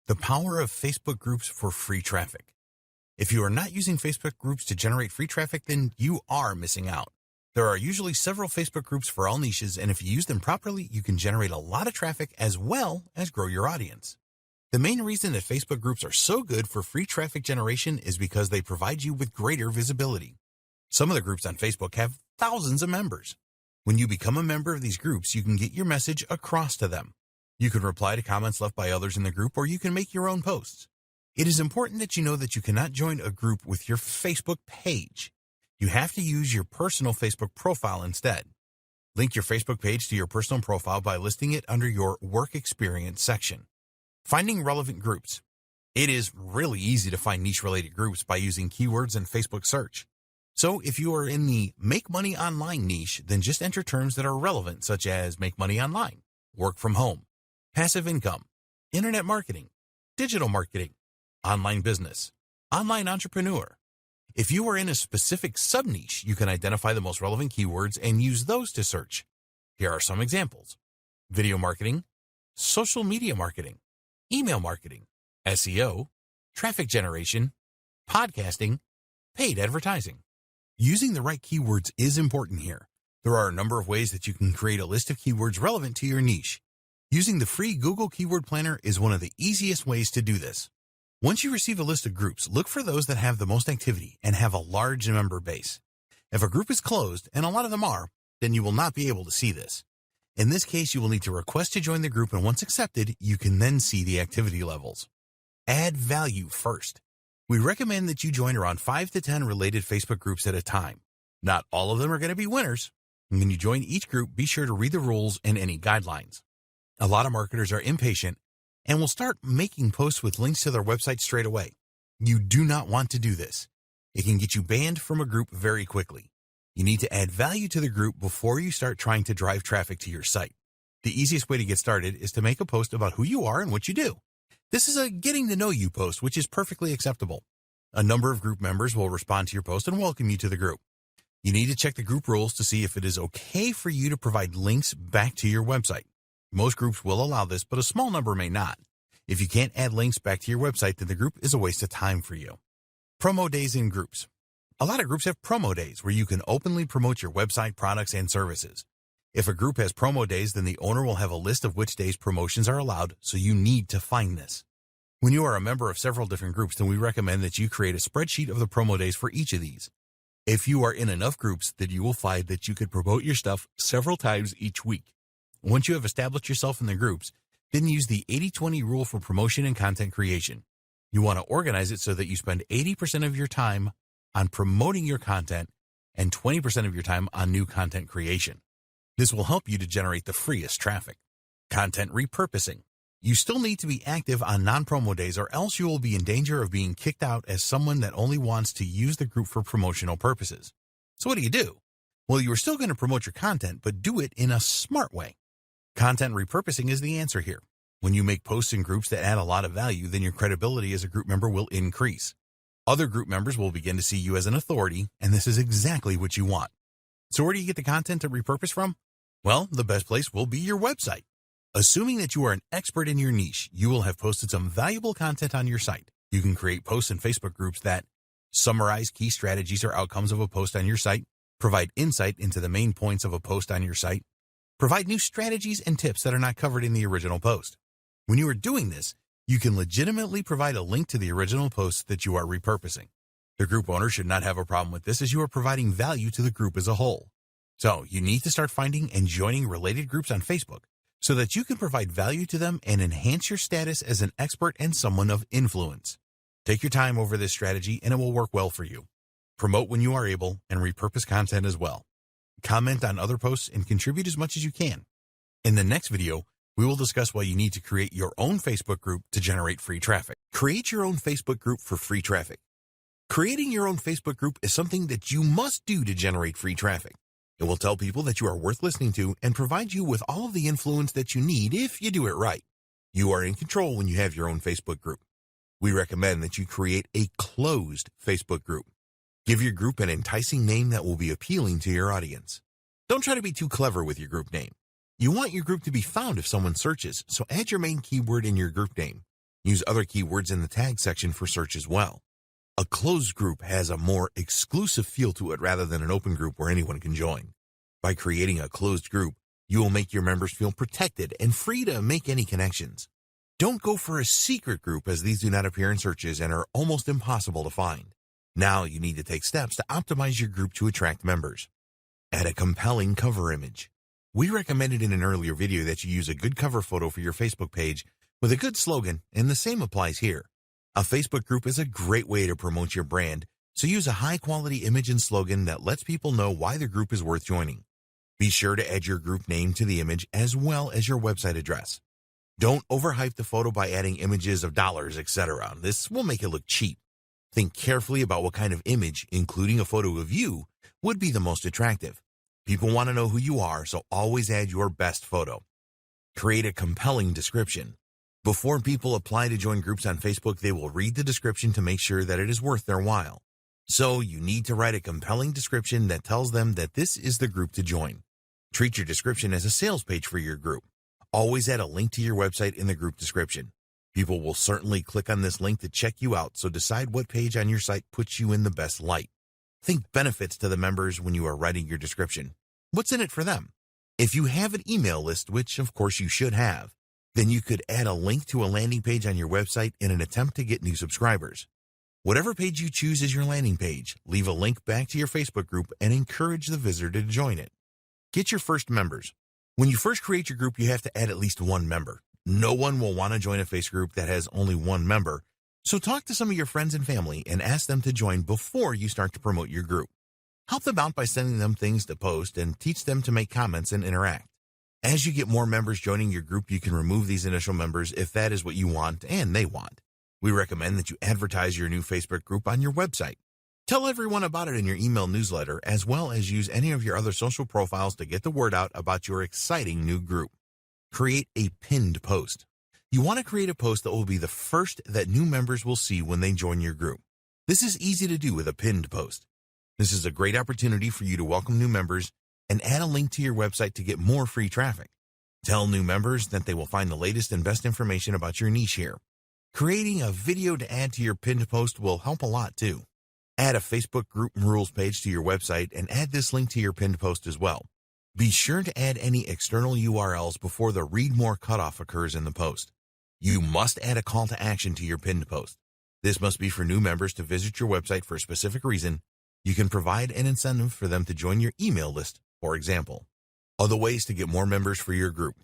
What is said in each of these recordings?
The power of Facebook groups for free traffic. If you are not using Facebook groups to generate free traffic, then you are missing out. There are usually several Facebook groups for all niches, and if you use them properly, you can generate a lot of traffic as well as grow your audience. The main reason that Facebook groups are so good for free traffic generation is because they provide you with greater visibility. Some of the groups on Facebook have thousands of members. When you become a member of these groups, you can get your message across to them. You can reply to comments left by others in the group, or you can make your own posts. It is important that you know that you cannot join a group with your Facebook page. You have to use your personal Facebook profile instead. Link your Facebook page to your personal profile by listing it under your Work Experience section. Finding relevant groups. It is really easy to find niche-related groups by using keywords in Facebook search. So if you are in the Make Money Online niche, then just enter terms that are relevant, such as make money online, work from home, passive income, internet marketing, digital marketing, online business, online entrepreneur. If you are in a specific sub-niche, you can identify the most relevant keywords and use those to search. Here are some examples: video marketing, social media marketing, email marketing, SEO, traffic generation, podcasting, paid advertising. Using the right keywords is important here. There are a number of ways that you can create a list of keywords relevant to your niche. Using the free Google Keyword Planner is one of the easiest ways to do this. Once you receive a list of groups, look for those that have the most activity and have a large member base. If a group is closed, and a lot of them are, then you will not be able to see this. In this case, you will need to request to join the group, and once accepted, you can then see the activity levels. Add value first. We recommend that you join around 5 to 10 related Facebook groups at a time. Not all of them are going to be winners. And when you join each group, be sure to read the rules and any guidelines. A lot of marketers are impatient and will start making posts with links to their website straight away. You do not want to do this. It can get you banned from a group very quickly. You need to add value to the group before you start trying to drive traffic to your site. The easiest way to get started is to make a post about who you are and what you do. This is a getting to know you post, which is perfectly acceptable. A number of group members will respond to your post and welcome you to the group. You need to check the group rules to see if it is okay for you to provide links back to your website. Most groups will allow this, but a small number may not. If you can't add links back to your website, then the group is a waste of time for you. Promo days in groups. A lot of groups have promo days where you can openly promote your website, products, and services. If a group has promo days, then the owner will have a list of which days promotions are allowed, so you need to find this. When you are a member of several different groups, then we recommend that you create a spreadsheet of the promo days for each of these. If you are in enough groups, then you will find that you could promote your stuff several times each week. Once you have established yourself in the groups, then use the 80-20 rule for promotion and content creation. You want to organize it so that you spend 80% of your time on promoting your content and 20% of your time on new content creation. This will help you to generate the freest traffic. Content repurposing. You still need to be active on non-promo days, or else you will be in danger of being kicked out as someone that only wants to use the group for promotional purposes. So what do? Well, you are still going to promote your content, but do it in a smart way. Content repurposing is the answer here. When you make posts in groups that add a lot of value, then your credibility as a group member will increase. Other group members will begin to see you as an authority, and this is exactly what you want. So where do you get the content to repurpose from? Well, the best place will be your website. Assuming that you are an expert in your niche, you will have posted some valuable content on your site. You can create posts in Facebook groups that summarize key strategies or outcomes of a post on your site, provide insight into the main points of a post on your site, provide new strategies and tips that are not covered in the original post. When you are doing this, you can legitimately provide a link to the original post that you are repurposing. The group owner should not have a problem with this, as you are providing value to the group as a whole. So you need to start finding and joining related groups on Facebook so that you can provide value to them and enhance your status as an expert and someone of influence. Take your time over this strategy and it will work well for you. Promote when you are able and repurpose content as well. Comment on other posts and contribute as much as you can. In the next video, we will discuss why you need to create your own Facebook group to generate free traffic. Create your own Facebook group for free traffic. Creating your own Facebook group is something that you must do to generate free traffic. It will tell people that you are worth listening to and provide you with all of the influence that you need if you do it right. You are in control when you have your own Facebook group. We recommend that you create a closed Facebook group. Give your group an enticing name that will be appealing to your audience. Don't try to be too clever with your group name. You want your group to be found if someone searches, so add your main keyword in your group name. Use other keywords in the tag section for search as well. A closed group has a more exclusive feel to it rather than an open group where anyone can join. By creating a closed group, you will make your members feel protected and free to make any connections. Don't go for a secret group, as these do not appear in searches and are almost impossible to find. Now you need to take steps to optimize your group to attract members. Add a compelling cover image. We recommended in an earlier video that you use a good cover photo for your Facebook page with a good slogan, and the same applies here. A Facebook group is a great way to promote your brand, so use a high-quality image and slogan that lets people know why the group is worth joining. Be sure to add your group name to the image as well as your website address. Don't overhype the photo by adding images of dollars, etc. This will make it look cheap. Think carefully about what kind of image, including a photo of you, would be the most attractive. People want to know who you are, so always add your best photo. Create a compelling description. Before people apply to join groups on Facebook, they will read the description to make sure that it is worth their while. So you need to write a compelling description that tells them that this is the group to join. Treat your description as a sales page for your group. Always add a link to your website in the group description. People will certainly click on this link to check you out, so decide what page on your site puts you in the best light. Think benefits to the members when you are writing your description. What's in it for them? If you have an email list, which of course you should have, then you could add a link to a landing page on your website in an attempt to get new subscribers. Whatever page you choose as your landing page, leave a link back to your Facebook group and encourage the visitor to join it. Get your first members. When you first create your group, you have to add at least one member. No one will want to join a Facebook group that has only one member, so talk to some of your friends and family and ask them to join before you start to promote your group. Help them out by sending them things to post and teach them to make comments and interact. As you get more members joining your group, you can remove these initial members if that is what you want and they want. We recommend that you advertise your new Facebook group on your website. Tell everyone about it in your email newsletter, as well as use any of your other social profiles to get the word out about your exciting new group. Create a pinned post. You want to create a post that will be the first that new members will see when they join your group. This is easy to do with a pinned post. This is a great opportunity for you to welcome new members and add a link to your website to get more free traffic. Tell new members that they will find the latest and best information about your niche here. Creating a video to add to your pinned post will help a lot too. Add a Facebook group rules page to your website and add this link to your pinned post as well. Be sure to add any external URLs before the read more cutoff occurs in the post. You must add a call to action to your pinned post. This must be for new members to visit your website for a specific reason. You can provide an incentive for them to join your email list, for example. Other ways to get more members for your group.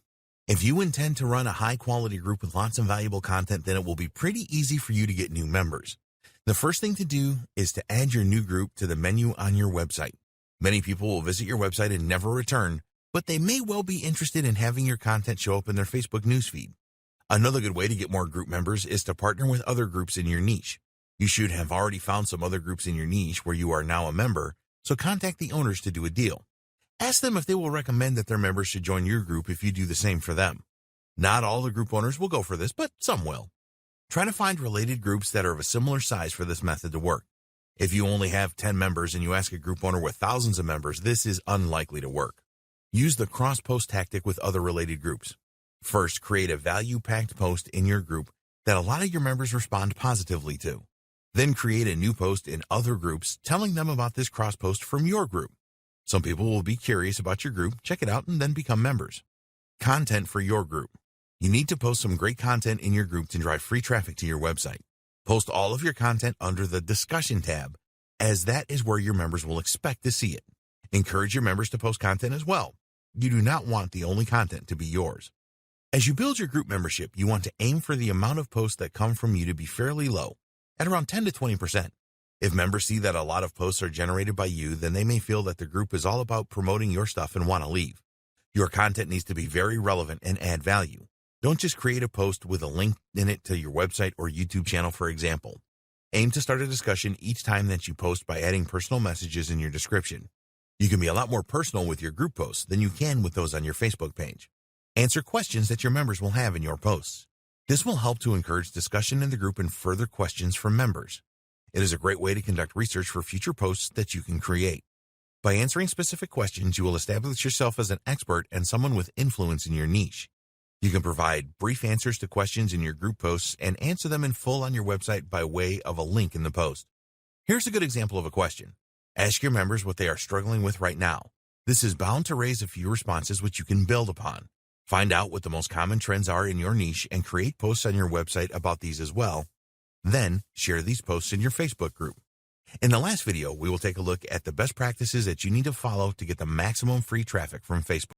If you intend to run a high-quality group with lots of valuable content, then it will be pretty easy for you to get new members. The first thing to do is to add your new group to the menu on your website. Many people will visit your website and never return, but they may well be interested in having your content show up in their Facebook newsfeed. Another good way to get more group members is to partner with other groups in your niche. You should have already found some other groups in your niche where you are now a member, so contact the owners to do a deal. Ask them if they will recommend that their members should join your group if you do the same for them. Not all the group owners will go for this, but some will. Try to find related groups that are of a similar size for this method to work. If you only have 10 members and you ask a group owner with thousands of members, this is unlikely to work. Use the cross-post tactic with other related groups. First, create a value-packed post in your group that a lot of your members respond positively to. Then create a new post in other groups telling them about this cross-post from your group. Some people will be curious about your group, check it out, and then become members. Content for your group. You need to post some great content in your group to drive free traffic to your website. Post all of your content under the Discussion tab, as that is where your members will expect to see it. Encourage your members to post content as well. You do not want the only content to be yours. As you build your group membership, you want to aim for the amount of posts that come from you to be fairly low, at around 10 to 20%. If members see that a lot of posts are generated by you, then they may feel that the group is all about promoting your stuff and want to leave. Your content needs to be very relevant and add value. Don't just create a post with a link in it to your website or YouTube channel, for example. Aim to start a discussion each time that you post by adding personal messages in your description. You can be a lot more personal with your group posts than you can with those on your Facebook page. Answer questions that your members will have in your posts. This will help to encourage discussion in the group and further questions from members. It is a great way to conduct research for future posts that you can create. By answering specific questions, you will establish yourself as an expert and someone with influence in your niche. You can provide brief answers to questions in your group posts and answer them in full on your website by way of a link in the post. Here's a good example of a question. Ask your members what they are struggling with right now. This is bound to raise a few responses which you can build upon. Find out what the most common trends are in your niche and create posts on your website about these as well. Then share these posts in your Facebook group. In the last video, we will take a look at the best practices that you need to follow to get the maximum free traffic from Facebook.